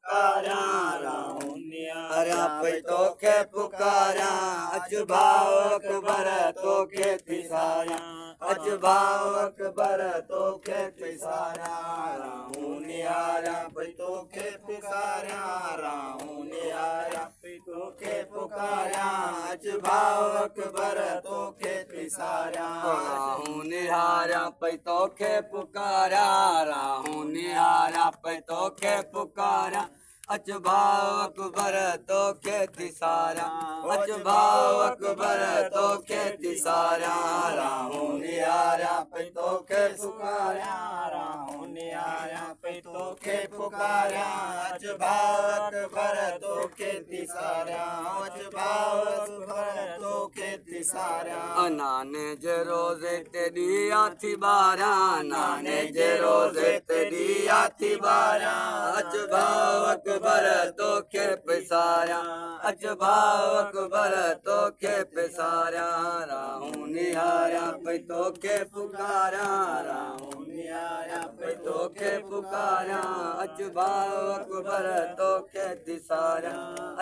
पुकारा रहूं निहारा पई तोखे पुकारा अच भाव अकबर तोखे थिसारा अच भाव अकबर तोखे थिसारा रहूं निहारा पई तोखे पुकारा रहूं निहारा पई तोखे पुकारा अच भाव अकबर तोखे थिसारा रहूं निहारा पई तोखे पुकारा रहूं निहारा पई तोखे पुकारा अच भाव अकबर तोखे थिसारा अच भाव अकबर तोखे थिसारा रहूं निहारा पई तोखे पुकारा रहूं निहारा पई तोखे पुकारा अच भाव अकबर तोखे थिसारा अच भाव अकबर तोखे थिसारा नाने जे रोज़े ते ॾिया थी ॿारहां नाने जे रोज़े ते ॾिया थी ॿारहां अच भाव अकबर तोखे पिसारा अच भाव अकबर तोखे पिसारा रहूं निहारा पई तोखे पुकारा रहूं निहारा पई तोखे पुकारा अच भाव अकबर तोखे थिसारा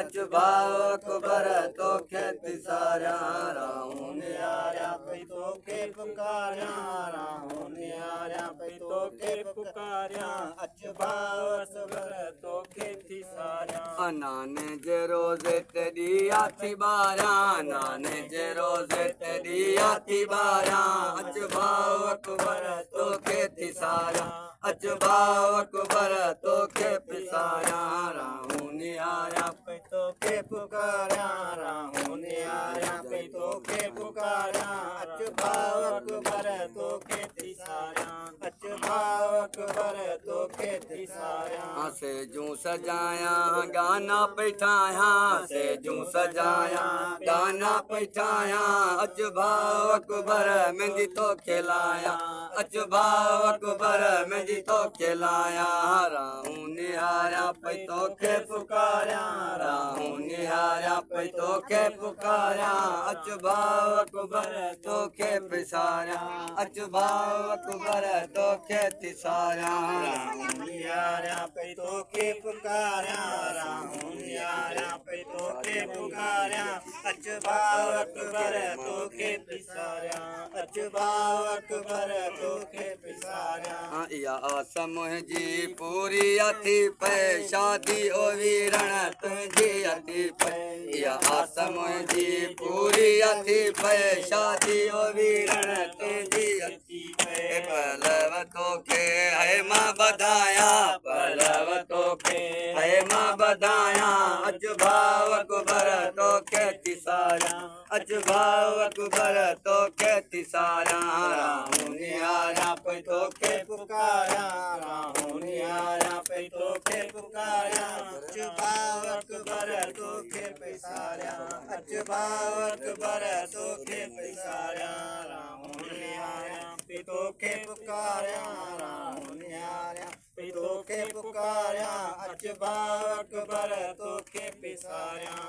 अच भाव अकबर तोखे थिसारा रहूं निहारा पई तोखे पुकारा रहूं निहारा पई तोखे पुकारा अच भाव अकबर तोखे थिसारा नाने जे रोज़े ते ॾिया थी ॿारहां नाने जे रोज़े ते ॾिया थी ॿारहां अच भाव अकबर तोखे थिसारा अच भाव अकबर तोखे पिसारा रहूं निहारा पई तोखे पुकारा रहूं निहारा पई तोखे पुकारा अच भाव अकबर तोखे थिसारा अच भाव अकबर तोखे थिसारा से जूं सजाया गाना पई ठाहियां से जूं सजाया गाना पई ठाहियां अच भाव अकबर मेहंदी तोखे लाया अच भाव अकबर मेहंदी तोखे लाया रहूं निहारा पई तोखे पुकारा रहूं निहारा पई तोखे पुकारा अच भाव अकबर तोखे पिसारा अच भाव अकबर तोखे थिसारा रहूं निहारा पई तोखे पुकारा रहूं निहारा पई तोखे पुकारा अच भाव अकबर तोखे पिसारा अच भाव अकबर तोखे पिसारा इहा आस मुंहिंजी पूरी अथी पए शादी ओ वीरण तुंहिंजी अथी पए इहा आस मुंहिंजी पूरी अथी पए शादी ओ वीरण तुंहिंजी अथी पए पलव तोखे है मां बधाया पलव तोखे है मां बधाया अच भाव अकबर तोखे थिसारा अच भाव अकबर तोखे थिसारा रहूं निहारा पई तोखे पुकारा रहूं निहारा पई तोखे पुकारा अच भाव अकबर तोखे पिसारा अच भाव अकबर तोखे पिसारा रहूं निहारा पई तोखे पुकारा रहूं निहारा पई तोखे पुकारा अच भाव अकबर तोखे पिसारा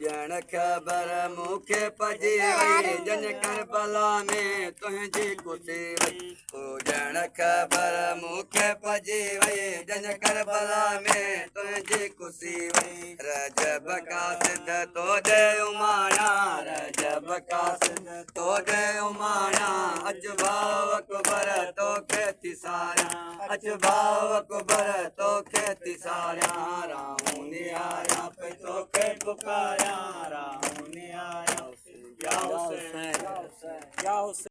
ॼण ख़बर मूंखे पइजी वई जन करबला में तुंहिंजी कुसी वई ॼण ख़बर मूंखे पइजी वई जन करबला में तुंहिंजी कुसी वई रजब का सिद्ध तोॾे उमाणा रजब का सिद्ध तोॾे उमाणा अच भाव अकबर तोखे थिसारा अच भाव अकबर तोखे थिसारा रहूं निहारा पई तोखे पुकारा रहूं निहारा या हुसैन या हुसैन।